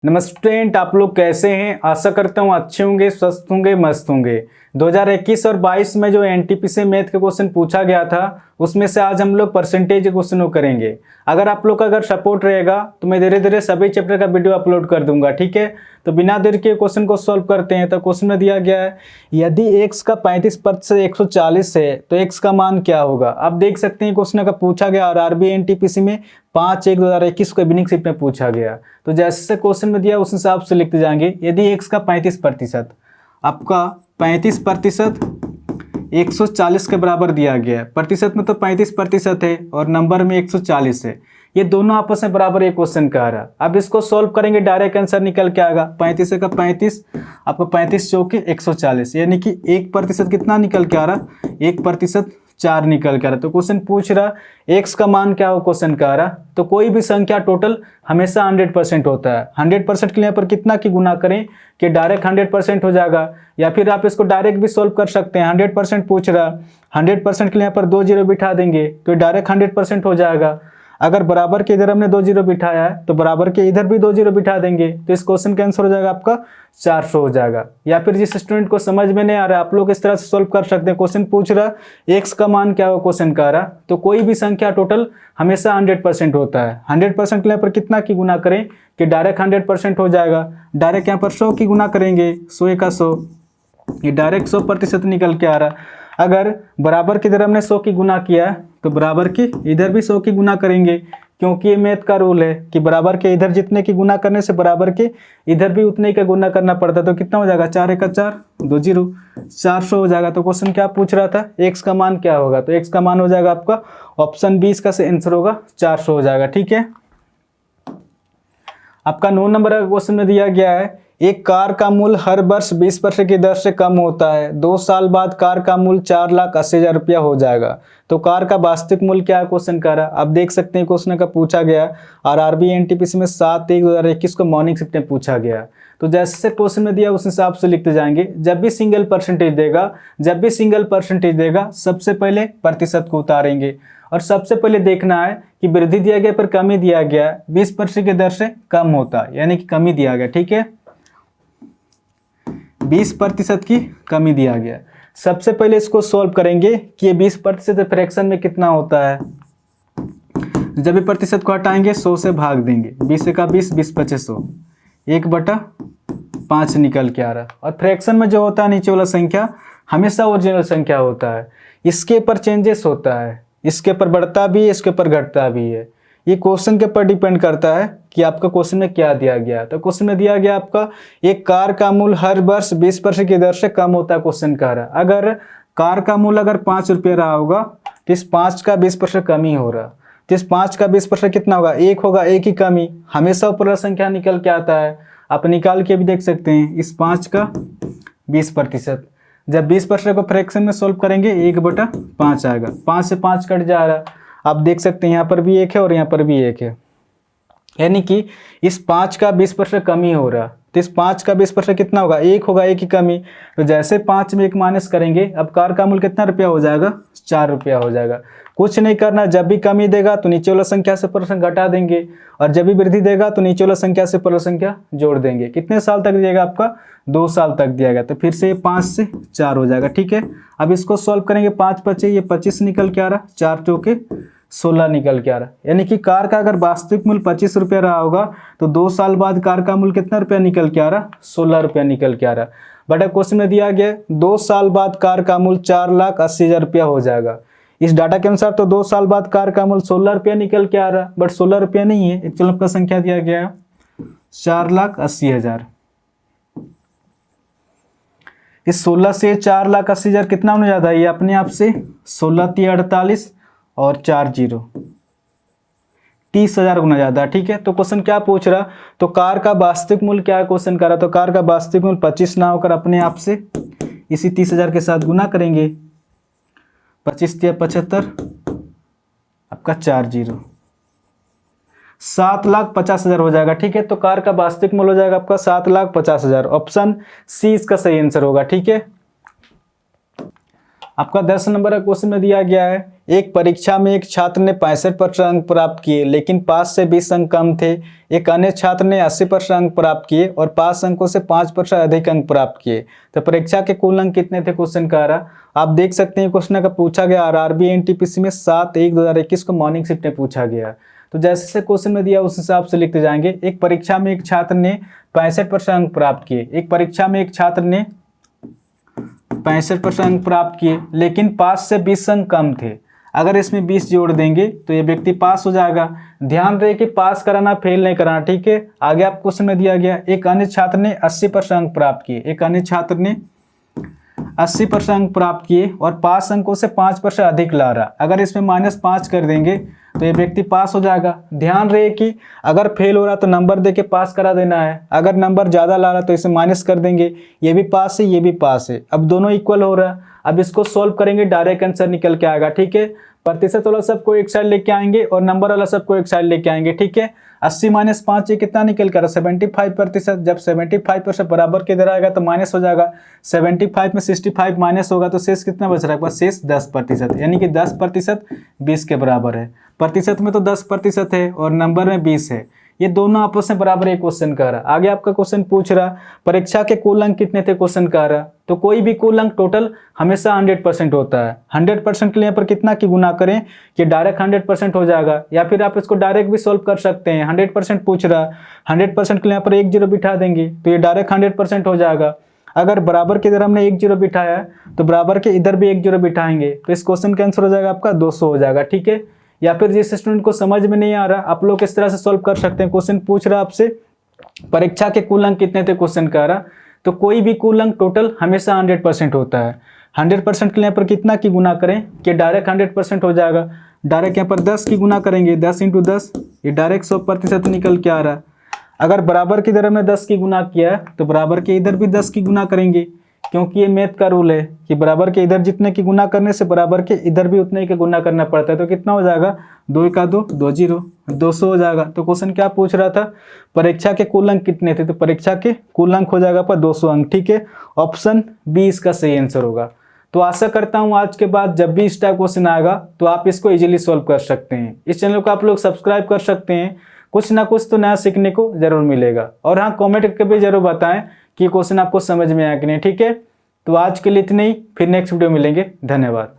नमस्ते, आप लोग कैसे हैं। आशा करता हूँ अच्छे होंगे, स्वस्थ होंगे, मस्त होंगे। 2021 और 22 में जो एनटीपीसी मैथ के क्वेश्चन पूछा गया था उसमें से आज हम लोग परसेंटेज के क्वेश्चन करेंगे। अगर आप लोग का अगर सपोर्ट रहेगा तो मैं धीरे धीरे सभी चैप्टर का वीडियो अपलोड कर दूंगा, ठीक है। तो बिना देर के क्वेश्चन को सॉल्व करते हैं। तो क्वेश्चन में दिया गया है, यदि x का 35% 140 है तो x का मान क्या होगा। आप देख सकते हैं क्वेश्चन का पूछा गया और आरबी एनटीपीसी में 5/1/2021 को इवनिंग शिफ्ट में पूछा गया। तो जैसे क्वेश्चन में दिया उस हिसाब से लिखते जाएंगे। यदि x का 35% आपका 35% 140 के बराबर दिया गया है। प्रतिशत में तो 35% है और नंबर में 140 है। ये दोनों आपस में बराबर एक क्वेश्चन का आ रहा। अब इसको सॉल्व करेंगे, डायरेक्ट आंसर निकल के आएगा। 35 का 35 आपको 35 चौके 140, यानी कि 1% कितना निकल के आ रहा, 1% 4 निकल के आ रहा। तो क्वेश्चन पूछ रहा x का मान क्या हो, क्वेश्चन का आ रहा। तो कोई भी संख्या टोटल हमेशा 100% होता है। 100% के लिए यहाँ पर कितना की गुना करें कि डायरेक्ट 100% हो जाएगा, या फिर आप इसको डायरेक्ट भी सॉल्व कर सकते हैं। 100% पूछ रहा, 100% के लिए यहाँ पर 2 जीरो बिठा देंगे तो डायरेक्ट 100% हो जाएगा। अगर बराबर के इधर हमने 2 जीरो बिठाया है तो बराबर के इधर भी 2 जीरो बिठा देंगे तो इस क्वेश्चन का आंसर हो जाएगा आपका 400 हो जाएगा। या फिर जिस स्टूडेंट को समझ में नहीं आ रहा है आप लोग इस तरह से सॉल्व कर सकते हैं। क्वेश्चन पूछ रहा x का मान क्या हो, क्वेश्चन का आ रहा। तो कोई भी संख्या टोटल हमेशा 100% होता है। 100% के लिए पर कितना की गुना करें कि डायरेक्ट 100% हो जाएगा। डायरेक्ट यहाँ पर 100 की गुना करेंगे, 100 का 100, ये डायरेक्ट 100% निकल के आ रहा। अगर बराबर की इधर हमने 100 की गुना किया तो बराबर की इधर भी 100 की गुना करेंगे, क्योंकि ये मैथ का रूल है कि बराबर के इधर जितने की गुना करने से बराबर के इधर भी उतने का गुना करना पड़ता है। तो कितना हो जाएगा, 4 का 4, 2 जीरो, 400 हो जाएगा। तो क्वेश्चन क्या पूछ रहा था, x का मान क्या होगा। तो x का मान हो जाएगा आपका ऑप्शन 20 का आंसर होगा 400 हो जाएगा, ठीक है। आपका 9 नंबर का क्वेश्चन में दिया गया है, एक कार का मूल्य हर वर्ष 20% की दर से कम होता है। 2 साल बाद कार का मूल्य 4,80,000 रुपया हो जाएगा। तो कार का वास्तविक मूल्य क्या है, क्वेश्चन का रहा। आप देख सकते हैं क्वेश्चन का पूछा गया और आरबी एनटीपीसी में 7/1/2021 को मॉर्निंग शिफ्ट में पूछा गया। तो जैसे क्वेश्चन में दिया उस हिसाब से लिखते जाएंगे। जब भी सिंगल परसेंटेज देगा सबसे पहले प्रतिशत को उतारेंगे और सबसे पहले देखना है कि वृद्धि दिया गया पर कमी दिया गया, 20% की दर से कम होता है, यानी कि कमी दिया गया, ठीक है। 20% की कमी दिया गया। सबसे पहले इसको सॉल्व करेंगे कि ये 20% फ्रैक्शन में कितना होता है। जब भी प्रतिशत को हटाएंगे 100 से भाग देंगे, 20 का 20, 20 25 100, 1/5 निकल के आ रहा। और फ्रैक्शन में जो होता है नीचे वाला संख्या हमेशा ओरिजिनल संख्या होता है। इसके ऊपर चेंजेस होता है, इसके ऊपर बढ़ता भी है, इसके ऊपर घटता भी है। ये क्वेश्चन के ऊपर डिपेंड करता है कि आपका क्वेश्चन में क्या दिया गया। तो क्वेश्चन में दिया गया आपका एक कार का मूल्य हर वर्ष 20% की दर से कम होता है, क्वेश्चन का रहा। अगर कार का मूल्य अगर 5 रुपये रहा होगा तो इस 5 का 20% कमी हो रहा। तो इस 5 का 20% कितना होगा, 1 होगा, 1 की कमी हमेशा ऊपर संख्या निकल के आता है। आप निकाल के भी देख सकते हैं। इस 5 का 20%, जब 20% को फ्रैक्शन में सोल्व करेंगे 1/5 आएगा। 5 से 5 कट जा रहा है। आप देख सकते हैं यहाँ पर भी 1 है और यहाँ पर भी 1 है, यानी कि इस 5 का 20% कमी हो रहा। तो इस 5 का 20% कितना होगा, 1 होगा, 1 की कमी। तो जैसे 5 में 1 माइनस करेंगे, अब कार का मूल्य कितना रुपया हो जाएगा, 4 रुपया हो जाएगा। कुछ नहीं करना, जब भी कमी देगा तो नीचे वाला संख्या से परसेंट घटा देंगे और जब भी वृद्धि देगा तो नीचे वाला संख्या से पर संख्या जोड़ देंगे। कितने साल तक दिएगा, आपका 2 साल तक दिएगा। तो फिर से 5 से 4 हो जाएगा, ठीक है। अब इसको सॉल्व करेंगे, 5 5 ये 25 निकल के आ रहा, 4 चौके 16 निकल के आ रहा। यानी कि कार का अगर वास्तविक मूल्य 25 रुपया रहा होगा तो 2 साल बाद कार का मूल्य कितना रुपया निकल के आ रहा, 16 रुपया निकल के आ रहा। बट क्वेश्चन में दिया गया 2 साल बाद कार का मूल्य 4,80,000 रुपया हो जाएगा। इस डाटा के अनुसार तो 2 साल बाद कार का मूल्य 16 रुपया निकल के आ रहा, बट 16 रुपया नहीं है। एक्चुअल आपका संख्या दिया गया है 4,80,000। इस 16 से 4,80,000 कितना होने जाता है, ये अपने आप से 16 × 48 और 4 जीरो 30,000 गुना ज्यादा, ठीक है। तो क्वेश्चन क्या पूछ रहा, तो कार का वास्तविक मूल्य क्या है, क्वेश्चन कर रहा। तो कार का वास्तविक मूल्य 25 ना होकर अपने आप से इसी 30,000 के साथ गुना करेंगे। 25 × 75 आपका 4 जीरो 7,50,000 हो जाएगा, ठीक है। तो कार का वास्तविक मूल्य हो जाएगा आपका 7,50,000। ऑप्शन सी इसका सही आंसर होगा, ठीक है। आपका 10 नंबर का क्वेश्चन में दिया गया है, एक परीक्षा में एक छात्र ने 65% अंक प्राप्त किए लेकिन पास से 20 अंक कम थे। एक अन्य छात्र ने 80% अंक प्राप्त किए और पास अंकों से 5% अधिक अंक प्राप्त किए। तो परीक्षा के कुल अंक कितने थे क्वेश्चन का आ रहा। आप देख सकते हैं क्वेश्चन का पूछा गया आरआरबी एनटीपीसी में 7/1/2021 को मॉर्निंग शिफ्ट में पूछा गया। तो जैसे क्वेश्चन में दिया उस हिसाब से लिखते जाएंगे। एक परीक्षा में एक छात्र ने 65% अंक प्राप्त किए। एक परीक्षा में एक छात्र ने 65% अंक प्राप्त किए लेकिन पास से 20 अंक कम थे। अगर इसमें 20 जोड़ देंगे तो ये व्यक्ति पास हो जाएगा। ध्यान रहे कि पास कराना, फेल नहीं कराना, ठीक है। आगे आप क्वेश्चन में दिया गया, एक अन्य छात्र ने 80% अंक प्राप्त किए। एक अन्य छात्र ने 80% अंक प्राप्त किए और पास अंकों से 5% अधिक ला रहा। अगर इसमें -5 कर देंगे तो ये व्यक्ति पास हो जाएगा। ध्यान रहे कि अगर फेल हो रहा तो नंबर देके पास करा देना है। अगर नंबर ज़्यादा ला रहा तो इसे माइनस कर देंगे। ये भी पास है, ये भी पास है। अब दोनों इक्वल हो रहा है। अब इसको सोल्व करेंगे, डायरेक्ट आंसर निकल के आएगा, ठीक है। प्रतिशत वाला सबको एक साइड लेके आएंगे और नंबर वाला सबको एक साइड लेके आएंगे, ठीक है। 80 - 5 ये कितना निकल कर 75%। जब 75% बराबर के इधर आएगा तो माइनस हो जाएगा। 75 में 65 माइनस होगा तो शेष कितना बच रहा है, शेष 10%, यानी कि 10% 20 के बराबर है। प्रतिशत में तो 10% है और नंबर में 20 है। ये दोनों आपस में बराबर एक क्वेश्चन का रहा। आगे आपका क्वेश्चन पूछ रहा परीक्षा के कुल अंक कितने थे क्वेश्चन का रहा। तो कोई भी कुल अंक टोटल हमेशा 100% होता है। 100% के लिए यहाँ पर कितना की गुना करें कि डायरेक्ट 100% हो जाएगा, या फिर आप इसको डायरेक्ट भी सोल्व कर सकते हैं। 100% पूछ रहा, 100% के लिए यहाँ पर 1 0 बिठा देंगे तो ये डायरेक्ट 100% हो जाएगा। अगर बराबर के इधर हमने 1 0 बिठाया तो बराबर के इधर भी 1 0 बिठाएंगे तो इस क्वेश्चन का आंसर हो जाएगा आपका 200 हो जाएगा, ठीक है। या फिर जिस स्टूडेंट को समझ में नहीं आ रहा, आप लोग इस तरह से सॉल्व कर सकते हैं। क्वेश्चन पूछ रहा आपसे परीक्षा के कुल अंक कितने थे क्वेश्चन का रहा। तो कोई भी कुल अंक टोटल हमेशा 100% होता है। 100% के लिए यहाँ पर कितना की गुना करें कि डायरेक्ट 100% हो जाएगा। डायरेक्ट यहाँ पर 10 की गुना करेंगे, 10 × 10 ये डायरेक्ट 100% निकल के आ रहा है। अगर बराबर की इधर हमने 10 की गुना किया तो बराबर के इधर भी 10 की गुना करेंगे, क्योंकि ये मैथ का रूल है कि बराबर के इधर जितने की गुना करने से बराबर के इधर भी उतने की गुना करना पड़ता है। तो कितना हो जाएगा, 2 × 2 2 0 200 हो जाएगा। तो क्वेश्चन क्या पूछ रहा था, परीक्षा के कुल अंक कितने थे। तो परीक्षा के कुल अंक हो जाएगा पर 200 अंक, ठीक है। ऑप्शन बी इसका सही आंसर होगा। तो आशा करता हूँ आज के बाद जब भी इस टाइप क्वेश्चन आएगा तो आप इसको इजीली सॉल्व कर सकते हैं। इस चैनल को आप लोग सब्सक्राइब कर सकते हैं। कुछ ना कुछ तो नया सीखने को जरूर मिलेगा। और हाँ, कमेंट करके भी जरूर बताएं कि क्वेश्चन आपको समझ में आया कि नहीं, ठीक है। तो आज के लिए इतने ही, फिर नेक्स्ट वीडियो मिलेंगे। धन्यवाद।